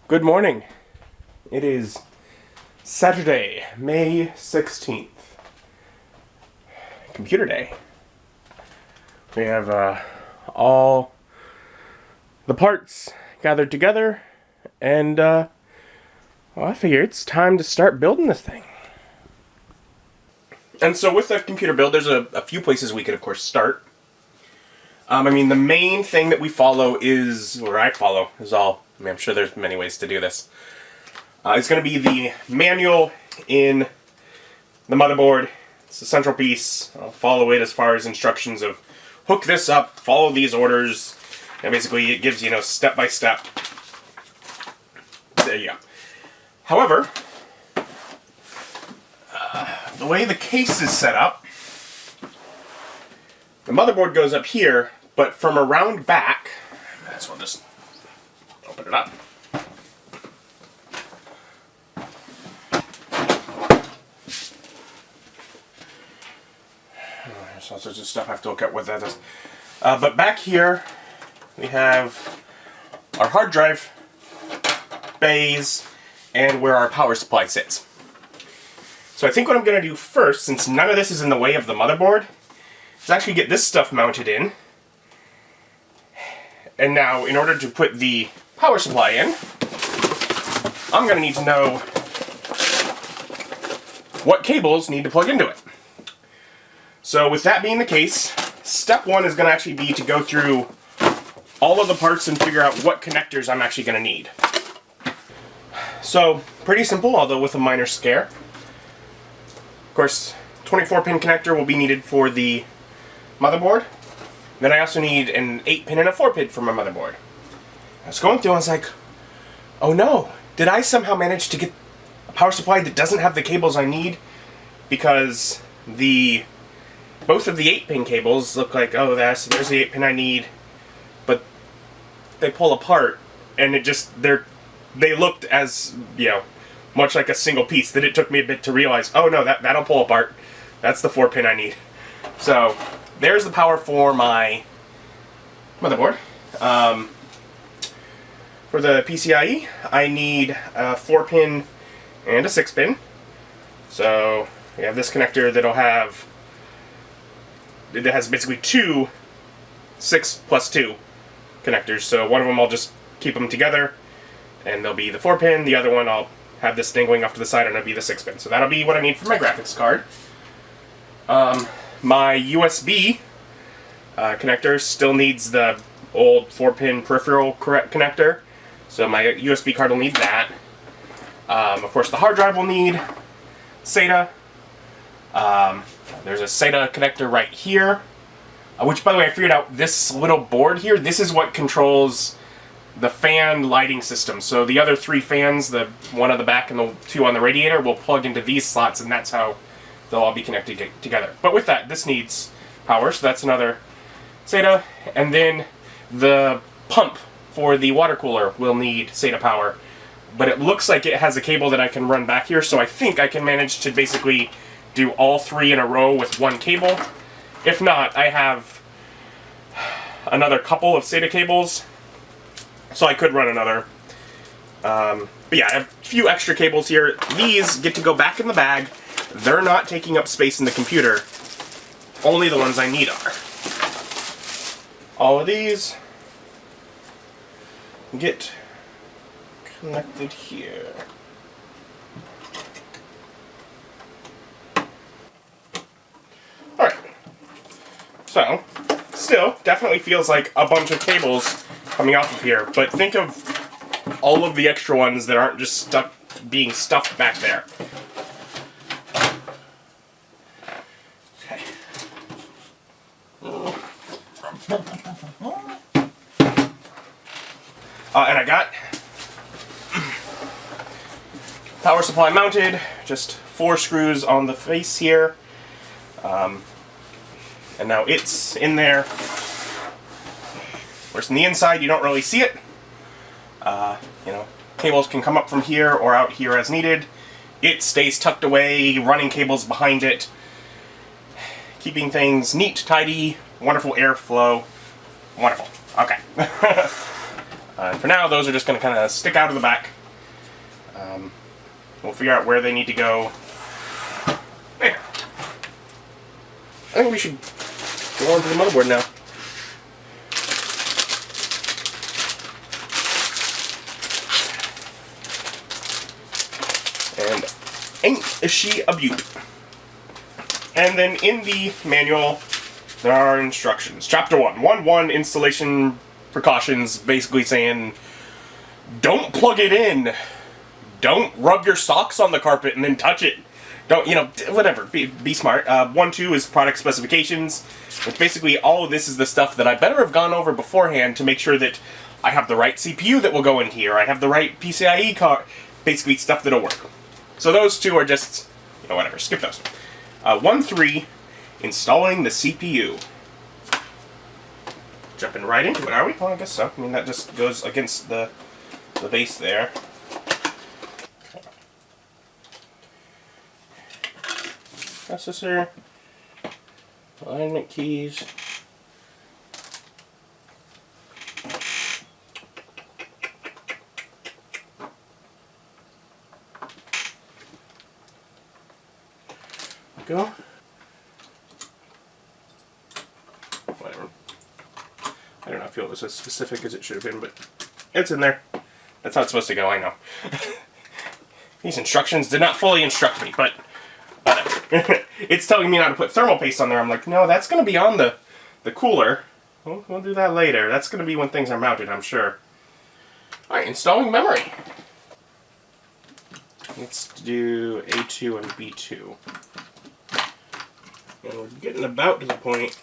Good morning. It is Saturday, May 16th. Computer day. We have all the parts gathered together, and well, I figure it's time to start building this thing. And so with the computer build, there's a few places we could, of course, start. The main thing that we follow is, or I follow, is all, I'm sure there's many ways to do this. It's going to be the manual in the motherboard. It's the central piece. I'll follow it as far as instructions of hook this up, follow these orders, and basically it gives, step by step. There you go. However, the way the case is set up, the motherboard goes up here, but from around back, so I'll just open it up. There's all sorts of stuff I have to look at what that is. But back here, we have our hard drive bays and where our power supply sits. So I think what I'm going to do first, since none of this is in the way of the motherboard, is actually get this stuff mounted in. And now, in order to put the power supply in, I'm going to need to know what cables need to plug into it. So with that being the case, step one is going to actually be to go through all of the parts and figure out what connectors I'm actually going to need. So, pretty simple, although with a minor scare. Of course, 24-pin connector will be needed for the motherboard. Then I also need an 8-pin and a 4-pin for my motherboard. I was going through and I was like, oh no, did I somehow manage to get a power supply that doesn't have the cables I need? Because both of the 8-pin cables look like, oh, there's the 8-pin I need, but they pull apart, and they looked as, much like a single piece that it took me a bit to realize, oh no, that'll pull apart. That's the 4-pin I need. So, there's the power for my motherboard. For the PCIe, I need a 4-pin and a 6-pin. So, we have this connector it has basically two 6+2 connectors. So one of them I'll just keep them together, and they'll be the 4-pin. The other one I'll have this dangling off to the side, and it'll be the 6-pin. So that'll be what I need for my graphics card. My USB connector still needs the old 4-pin peripheral connector, so my USB card will need that. Of course, the hard drive will need SATA. There's a SATA connector right here, which, by the way, I figured out this little board here, this is what controls the fan lighting system. So the other 3 fans, the one on the back and the 2 on the radiator, will plug into these slots, and that's how they'll all be connected together. But with that, this needs power, so that's another SATA. And then the pump for the water cooler will need SATA power. But it looks like it has a cable that I can run back here, so I think I can manage to basically do all 3 in a row with one cable. If not, I have another couple of SATA cables, so I could run another. But yeah, I have a few extra cables here. These get to go back in the bag. They're not taking up space in the computer. Only the ones I need are. All of these get connected here. Alright. So, still, definitely feels like a bunch of cables coming off of here, but think of all of the extra ones that aren't just being stuffed back there. And I got power supply mounted, just 4 screws on the face here. And now it's in there. Of course, on the inside, you don't really see it. Cables can come up from here or out here as needed. It stays tucked away, running cables behind it. Keeping things neat, tidy, wonderful airflow. Wonderful. Okay. For now, those are just going to kind of stick out of the back. We'll figure out where they need to go. There. I think we should go on to the motherboard now. And ain't she a beaut? And then in the manual, there are instructions. Chapter 1, 1.1 installation precautions, basically saying, don't plug it in. Don't rub your socks on the carpet and then touch it. Don't, whatever, be smart. 1.2 is product specifications, which basically all of this is the stuff that I better have gone over beforehand to make sure that I have the right CPU that will go in here, I have the right PCIe card, basically stuff that'll work. So those two are just, whatever, skip those. 1.3, installing the CPU. Jumping right into it, are we? Well, I guess so. I mean, that just goes against the base there. Processor, alignment keys. Go. Whatever. I don't know, I feel it was as specific as it should have been, but it's in there. That's how it's supposed to go, I know. These instructions did not fully instruct me, but whatever. It's telling me not to put thermal paste on there. I'm like, no, that's going to be on the cooler. We'll do that later. That's going to be when things are mounted, I'm sure. Alright, installing memory. Let's do A2 and B2. And we're getting about to the point.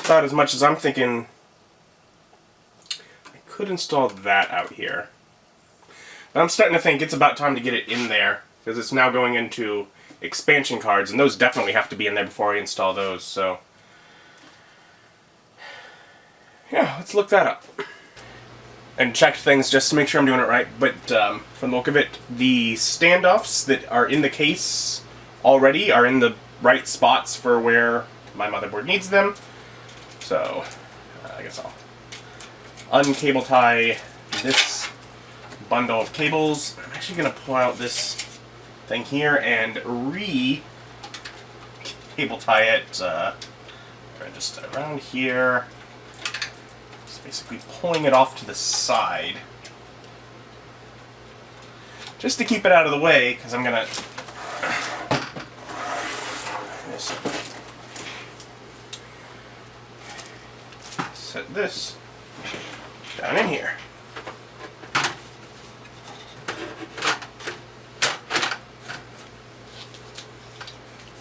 About as much as I'm thinking I could install that out here. But I'm starting to think it's about time to get it in there, because it's now going into expansion cards, and those definitely have to be in there before I install those, so yeah, let's look that up. And check things just to make sure I'm doing it right, but from the look of it, the standoffs that are in the case already are in the right spots for where my motherboard needs them. So, I guess I'll uncable tie this bundle of cables. I'm actually going to pull out this thing here and cable tie it just around here. Just basically pulling it off to the side. Just to keep it out of the way, because I'm going to set this down in here.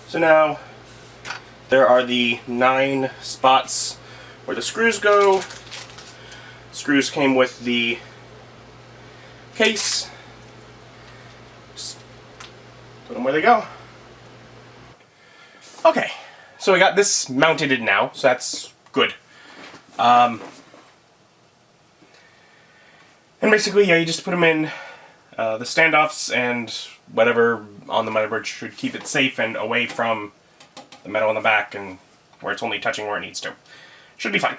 So now there are the 9 spots where the screws go. Screws came with the case. Just put them where they go. Okay, so we got this mounted in now, so that's good. And basically, yeah, you just put them in the standoffs, and whatever on the motherboard should keep it safe and away from the metal in the back, and where it's only touching where it needs to. Should be fine.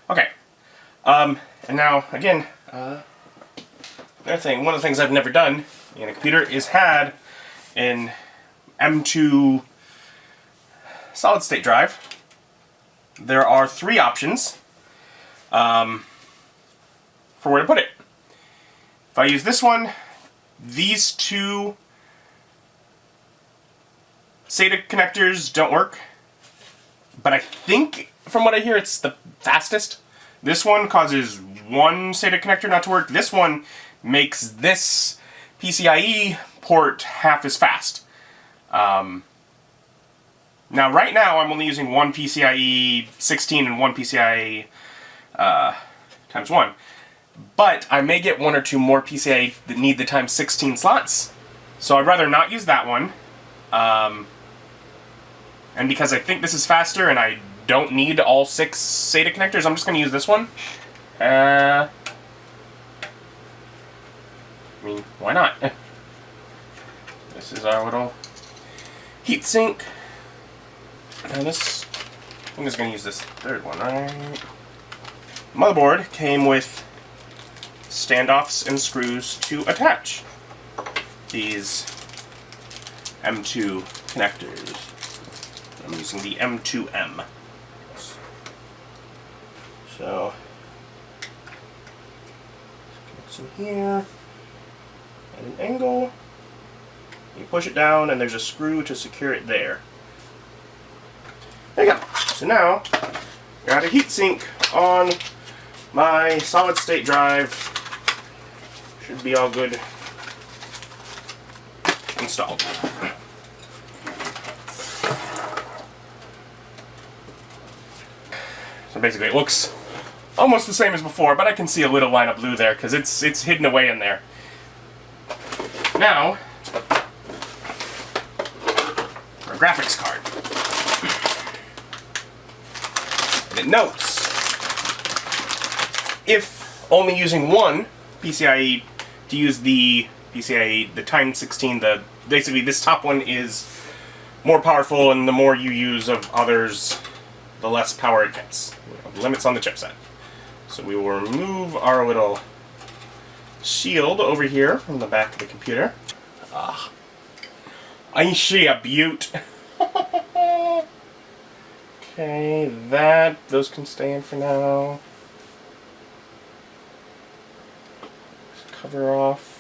Okay. And now, again, another thing, one of the things I've never done in a computer is had an M2 solid state drive. There are 3 options for where to put it. If I use this one, these 2 SATA connectors don't work, but I think, from what I hear, it's the fastest. This one causes one SATA connector not to work. This one makes this PCIe port half as fast. Now, right now, I'm only using one PCIe 16 and one PCIe times 1. But I may get 1 or 2 more PCIe that need the times 16 slots. So I'd rather not use that one. And because I think this is faster and I don't need all 6 SATA connectors, I'm just going to use this one. I mean, why not? This is our little heatsink. And this, I'm just going to use this 3rd one, right? Motherboard came with standoffs and screws to attach these M2 connectors. I'm using the M2M. So, it's in here, at an angle. You push it down, and there's a screw to secure it there. There you go. So now, got a heatsink on my solid state drive. Should be all good installed. So basically it looks almost the same as before, but I can see a little line of blue there because it's hidden away in there. Now, our graphics card. And it notes, if only using one PCIe, to use the PCIe, the times 16, basically this top one is more powerful, and the more you use of others, the less power it gets. Limits on the chipset. So we will remove our little shield over here from the back of the computer. Ain't she a beaut? Okay, those can stay in for now. Just cover off.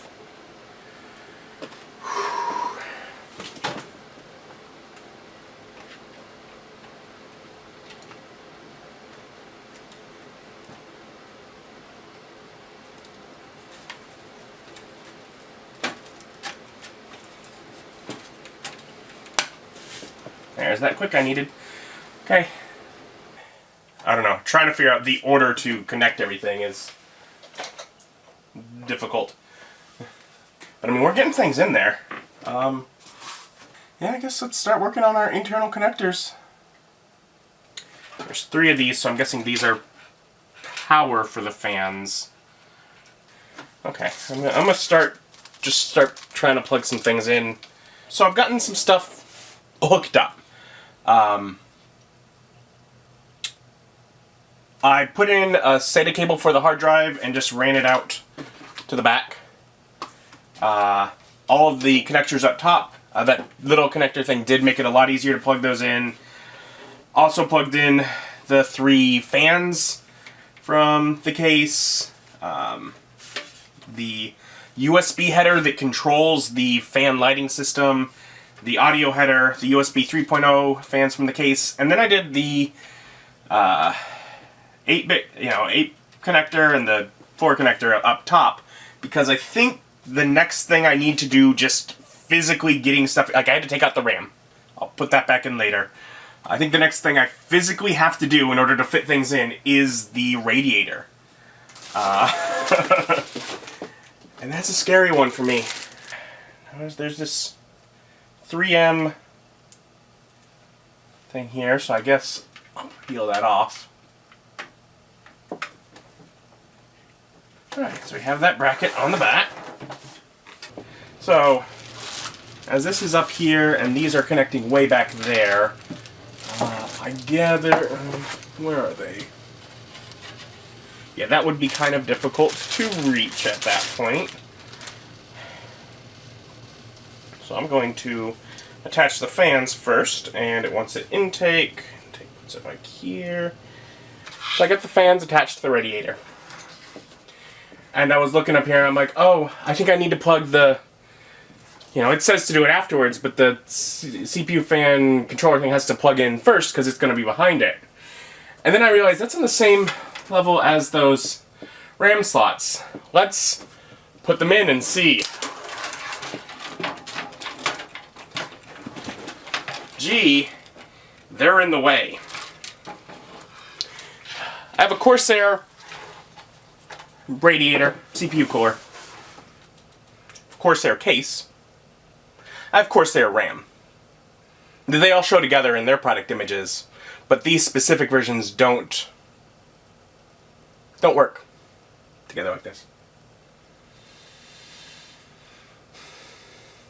There's that quick I needed. Okay. I don't know. Trying to figure out the order to connect everything is difficult. But I mean, we're getting things in there. Yeah, I guess let's start working on our internal connectors. There's 3 of these, so I'm guessing these are power for the fans. Okay, I'm gonna start trying to plug some things in. So I've gotten some stuff hooked up. I put in a SATA cable for the hard drive and just ran it out to the back. All of the connectors up top, that little connector thing did make it a lot easier to plug those in. Also plugged in the 3 fans from the case, the USB header that controls the fan lighting system, the audio header, the USB 3.0 fans from the case, and then I did the 8-bit, 8 connector and the 4 connector up top, because I think the next thing I need to do, just physically getting stuff, like I had to take out the RAM. I'll put that back in later. I think the next thing I physically have to do in order to fit things in is the radiator. And that's a scary one for me. There's this 3M thing here, so I guess I'll peel that off. Alright, so we have that bracket on the back. So, as this is up here and these are connecting way back there, I gather, where are they? Yeah, that would be kind of difficult to reach at that point. So I'm going to attach the fans first, and it wants an intake. Intake puts it like here. So I got the fans attached to the radiator. And I was looking up here, and I'm like, oh, I think I need to plug the, it says to do it afterwards, but the CPU fan controller thing has to plug in first because it's going to be behind it. And then I realized that's on the same level as those RAM slots. Let's put them in and see. Gee, they're in the way. I have a Corsair Radiator CPU cooler, Corsair case. I have Corsair RAM. They all show together in their product images, but these specific versions don't work together like this.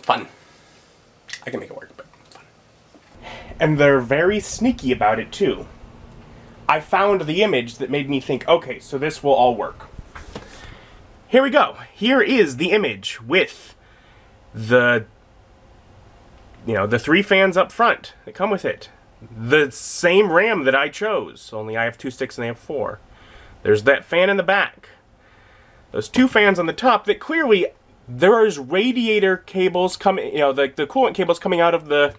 Fun. I can make it work, but fun. And they're very sneaky about it too. I found the image that made me think, okay, so this will all work. here we go. Here is the image with the, the 3 fans up front that come with it. The same RAM that I chose, only I have 2 sticks and they have 4. There's that fan in the back. Those 2 fans on the top that clearly there's radiator cables coming, the coolant cables coming out of the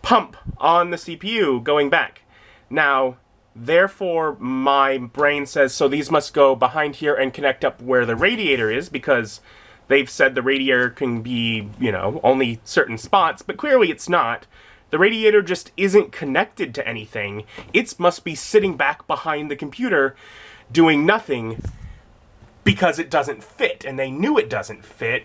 pump on the CPU going back. Now, therefore, my brain says, so these must go behind here and connect up where the radiator is, because they've said the radiator can be, only certain spots, but clearly it's not. The radiator just isn't connected to anything. It must be sitting back behind the computer doing nothing because it doesn't fit, and they knew it doesn't fit.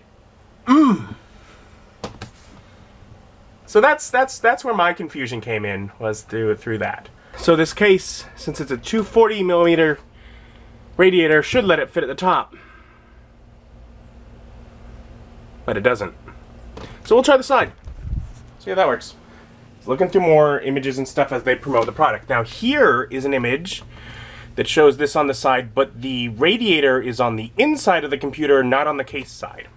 So that's where my confusion came in, was through that. So this case, since it's a 240mm radiator, should let it fit at the top. But it doesn't. So we'll try the side. See how that works. Looking through more images and stuff as they promote the product. Now here is an image that shows this on the side, but the radiator is on the inside of the computer, not on the case side.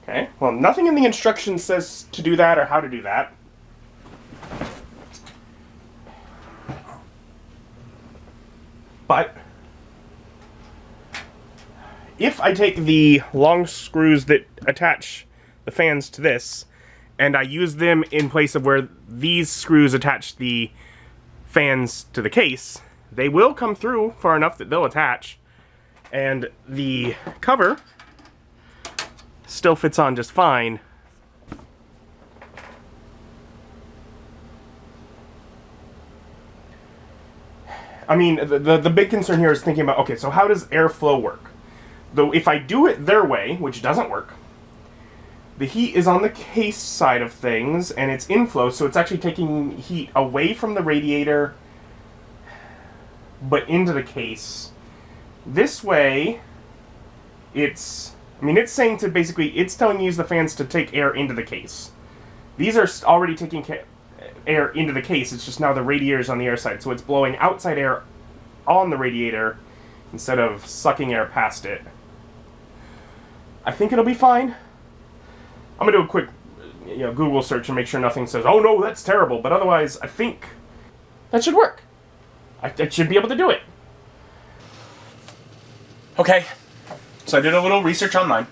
Okay, well, nothing in the instructions says to do that or how to do that. But if I take the long screws that attach the fans to this, and I use them in place of where these screws attach the fans to the case, they will come through far enough that they'll attach, and the cover still fits on just fine. I mean, the big concern here is thinking about, okay, so how does airflow work? Though if I do it their way, which doesn't work, the heat is on the case side of things, and it's inflow, so it's actually taking heat away from the radiator, but into the case. This way, it's saying to basically, it's telling you use the fans to take air into the case. These are already taking air into the case, it's just now the radiator is on the air side, so it's blowing outside air on the radiator instead of sucking air past it. I think it'll be fine. I'm going to do a quick Google search and make sure nothing says, oh no, that's terrible, but otherwise I think that should work. I should be able to do it. Okay, so I did a little research online.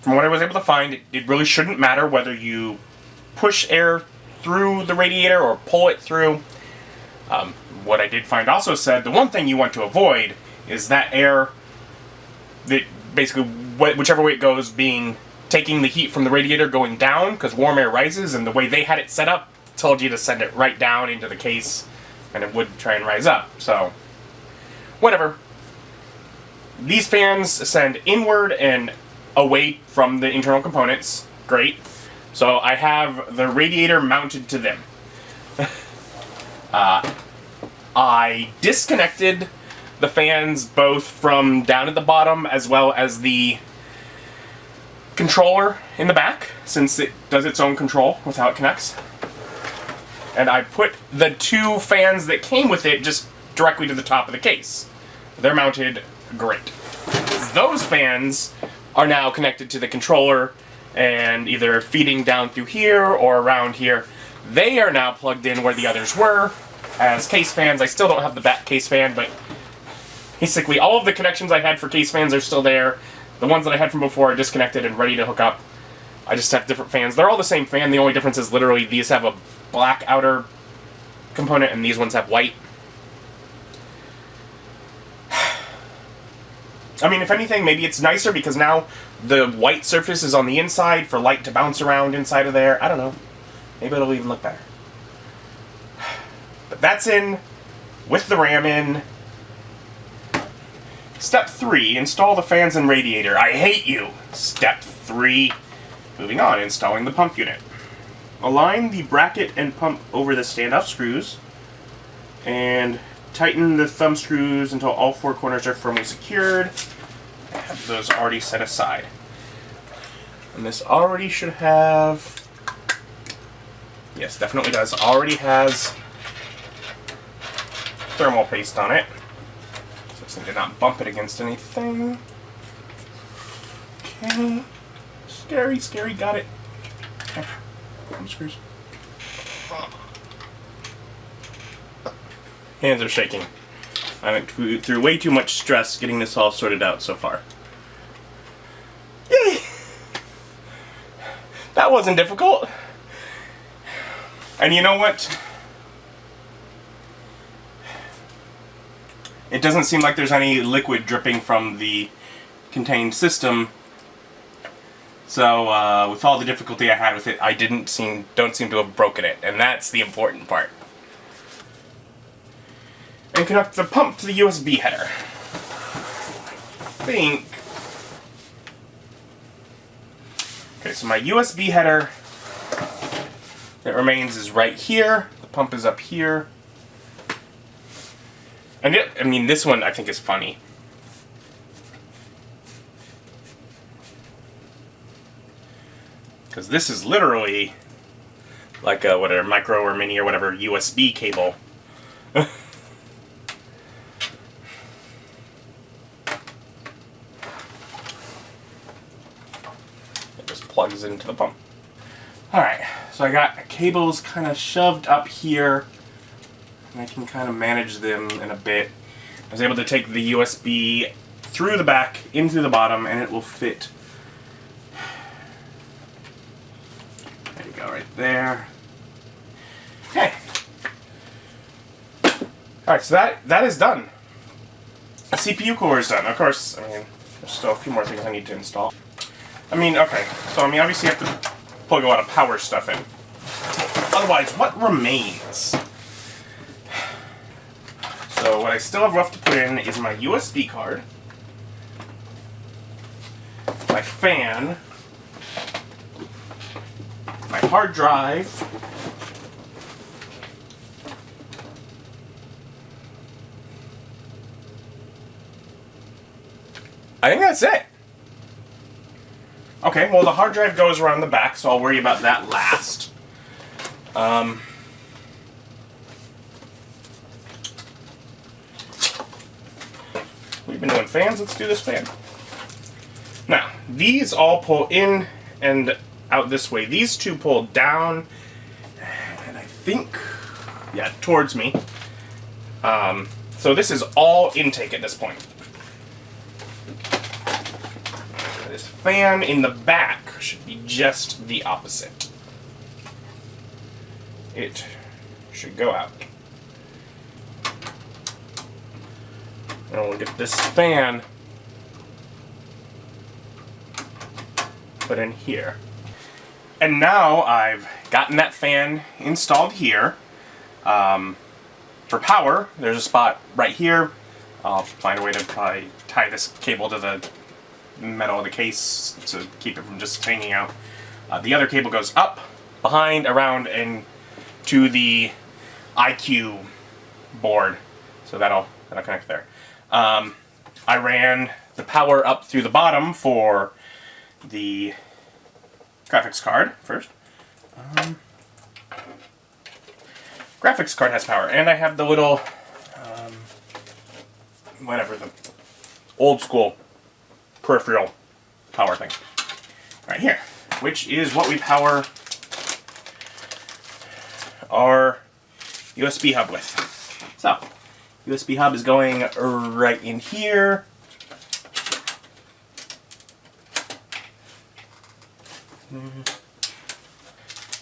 From what I was able to find, it really shouldn't matter whether you push air through the radiator or pull it through. What I did find also said, the one thing you want to avoid is that air, that basically whichever way it goes, taking the heat from the radiator going down, because warm air rises, and the way they had it set up told you to send it right down into the case, and it would try and rise up. So, whatever. These fans send inward and away from the internal components. Great. So I have the radiator mounted to them. I disconnected the fans both from down at the bottom as well as the controller in the back, since it does its own control with how it connects. And I put the 2 fans that came with it just directly to the top of the case. They're mounted great. Those fans are now connected to the controller and either feeding down through here or around here. They are now plugged in where the others were as case fans. I still don't have the back case fan, but basically all of the connections I had for case fans are still there. The ones that I had from before are disconnected and ready to hook up. I just have different fans. They're all the same fan. The only difference is literally these have a black outer component and these ones have white. I mean, if anything, maybe it's nicer because now the white surface is on the inside for light to bounce around inside of there. I don't know. Maybe it'll even look better. But that's in, with the RAM in. Step 3, install the fans and radiator. I hate you! Step 3. Moving on, installing the pump unit. Align the bracket and pump over the standoff screws, and tighten the thumb screws until all 4 corners are firmly secured. I have those already set aside. And this already should have... Yes, definitely does. Already has thermal paste on it. So Just need to not bump it against anything. Okay. Scary, scary, got it. Okay. Screws. Hands are shaking. I went through way too much stress getting this all sorted out so far. Yay! That wasn't difficult. And you know what? It doesn't seem like there's any liquid dripping from the contained system. So with all the difficulty I had with it, I don't seem to have broken it, and that's the important part. And connect the pump to the USB header. I think. Okay, so my USB header that remains is right here. The pump is up here. And I mean, this one I think is funny. Because this is literally like a whatever micro or mini or whatever USB cable. It just plugs into the pump. Alright, so I got cables kind of shoved up here, and I can kind of manage them in a bit. I was able to take the USB through the back into the bottom, and it will fit. There you go, right there. Okay. Alright, so that is done. The CPU core is done. Of course, I mean, there's still a few more things I need to install. I mean, okay, so I mean, obviously you have to plug a lot of power stuff in. Otherwise, what remains? So what I still have left to put in is my USB card, my fan, my hard drive, I think that's it. Okay, well the hard drive goes around the back, so I'll worry about that last. We've been doing fans, let's do this fan. Now, these all pull in and out this way. These two pull down, and I think, yeah, towards me. So this is all intake at this point. This fan in the back should be just the opposite. It should go out. And we'll get this fan put in here. And now I've gotten that fan installed here. For power, there's a spot right here. I'll find a way to probably tie this cable to the metal of the case to keep it from just hanging out. The other cable goes up, behind, around, and to the IQ board. So that'll connect there. I ran the power up through the bottom for the graphics card first. Graphics card has power, and I have the little, whatever, the old school peripheral power thing right here, which is what we power our USB hub with. So, USB hub is going right in here.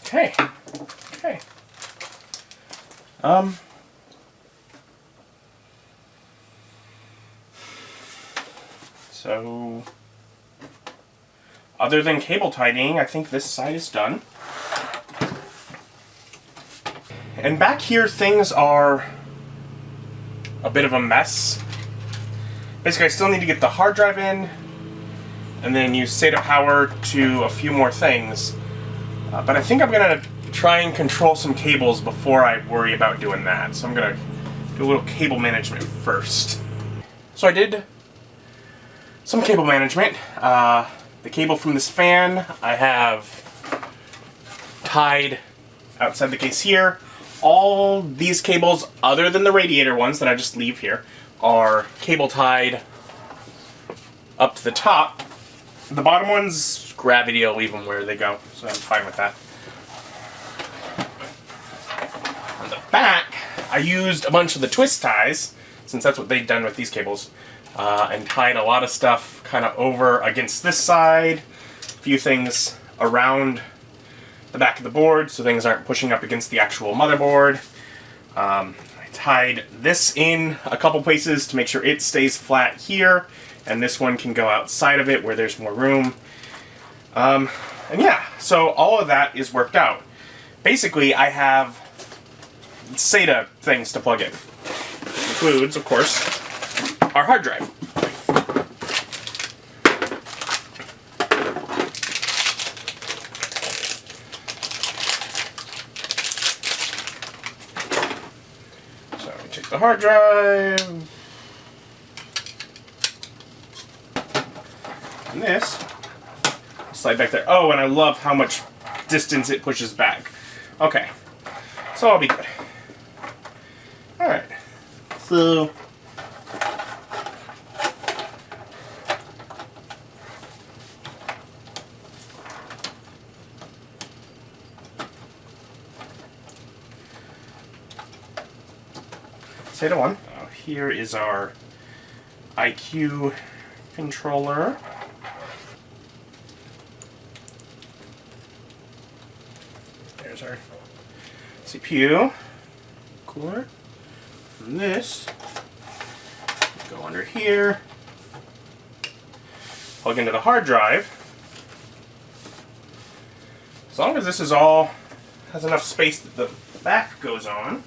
Okay. Okay. So, other than cable tidying, I think this side is done. And back here, things are a bit of a mess. Basically, I still need to get the hard drive in, and then use SATA power to a few more things. But I think I'm going to try and control some cables before I worry about doing that. So I'm going to do a little cable management first. So I did some cable management. The cable from this fan I have tied outside the case here. All these cables, other than the radiator ones that I just leave here, are cable tied up to the top. The bottom ones, gravity will leave them where they go, so I'm fine with that. On the back, I used a bunch of the twist ties, since that's what they've done with these cables, and tied a lot of stuff kind of over against this side, a few things around the back of the board so things aren't pushing up against the actual motherboard. I tied this in a couple places to make sure it stays flat here, and this one can go outside of it where there's more room. And yeah, so all of that is worked out. Basically, I have SATA things to plug in. Includes, of course, our hard drive. So we take the hard drive. And this, slide back there. Oh, and I love how much distance it pushes back. Okay, so I'll be good. Alright, so SATA 1. Here is our IQ controller. There's our CPU cooler. And this go under here. Plug into the hard drive. As long as this is all has enough space that the back goes on.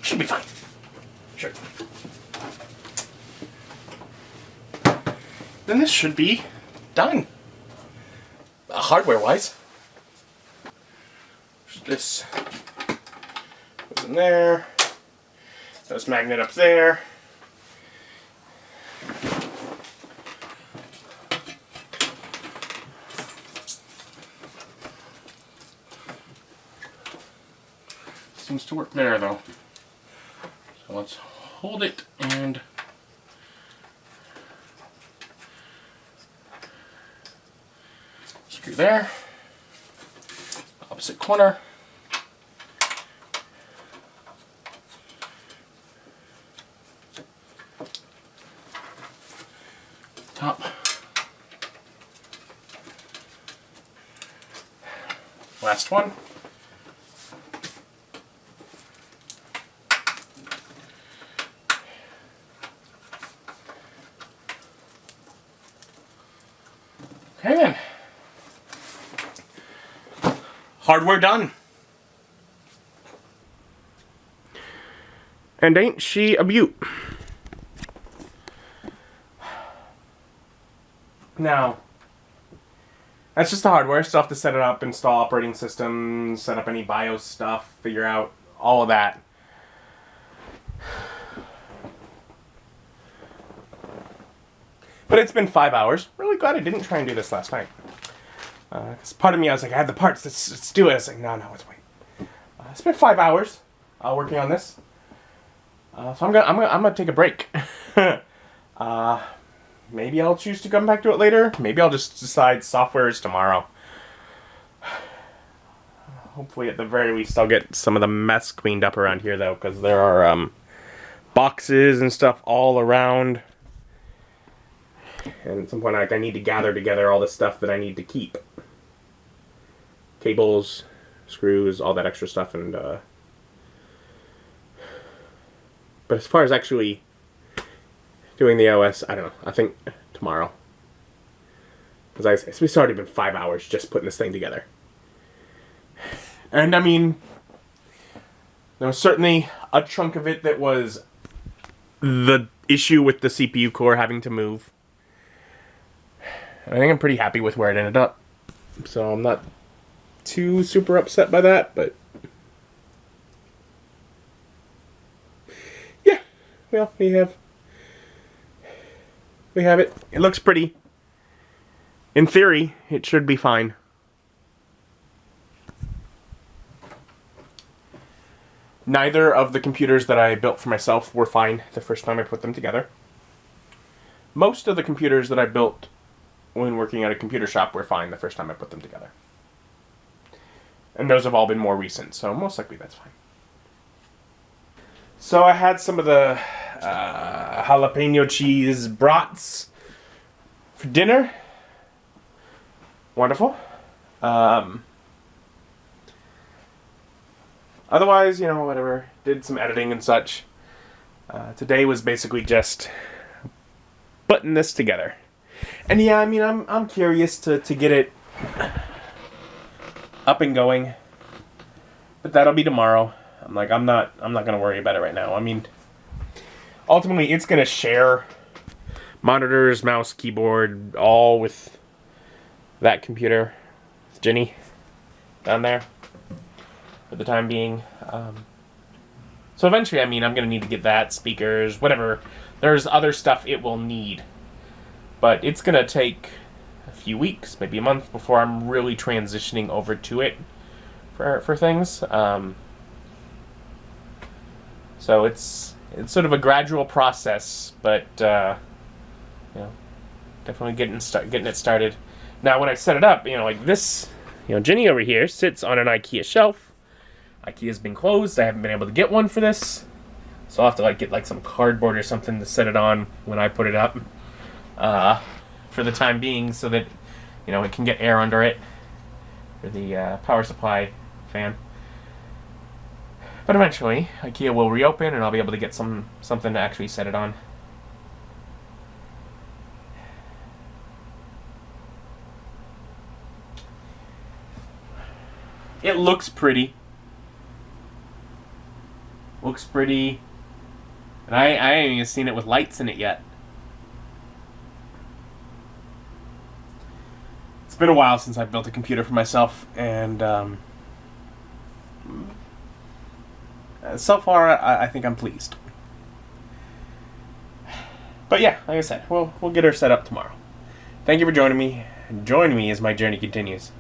Should be fine. Sure. Then this should be done. Hardware-wise. This goes in there. This magnet up there. Seems to work there, though. So let's hold it and screw there. Opposite corner. Top. Last one. Okay then. Hardware done. And ain't she a beaut? Now, that's just the hardware. Still have to set it up, install operating systems, set up any BIOS stuff, figure out all of that. But it's been 5 hours. Really glad I didn't try and do this last night. Because part of me, I was like, I have the parts, let's do it. I was like, no, let's wait. It's been 5 hours working on this. So I'm gonna take a break. Maybe I'll choose to come back to it later. Maybe I'll just decide software is tomorrow. Hopefully, at the very least, I'll get some of the mess cleaned up around here, though, because there are boxes and stuff all around. And at some point, I need to gather together all the stuff that I need to keep. Cables, screws, all that extra stuff, and but as far as actually doing the OS, I don't know. I think tomorrow. Because it's already been 5 hours just putting this thing together. And I mean, there was certainly a chunk of it that was the issue with the CPU core having to move. And I think I'm pretty happy with where it ended up. So I'm not too super upset by that, but well, we have it. It looks pretty. In theory, it should be fine. Neither of the computers that I built for myself were fine the first time I put them together. Most of the computers that I built when working at a computer shop were fine the first time I put them together. And those have all been more recent, so most likely that's fine. So I had some of the jalapeno cheese brats for dinner. Wonderful. Otherwise, whatever. Did some editing and such. Today was basically just putting this together. And yeah, I mean, I'm curious to get it up and going. But that'll be tomorrow. I'm not gonna worry about it right now. I mean, ultimately, it's gonna share monitors, mouse, keyboard, all with that computer, with Jenny down there for the time being. So eventually, I mean, I'm gonna need to get that, speakers, whatever. There's other stuff it will need, but it's gonna take a few weeks, maybe a month, before I'm really transitioning over to it for things. So it's sort of a gradual process, but definitely getting it started. Now, when I set it up, like this, Jenny over here sits on an IKEA shelf. IKEA's been closed. I haven't been able to get one for this, so I'll have to get some cardboard or something to set it on when I put it up for the time being, so that it can get air under it for the power supply fan. But eventually, IKEA will reopen, and I'll be able to get something to actually set it on. It looks pretty. Looks pretty. And I haven't even seen it with lights in it yet. It's been a while since I've built a computer for myself, and so far, I think I'm pleased. But yeah, like I said, we'll get her set up tomorrow. Thank you for joining me. Join me as my journey continues.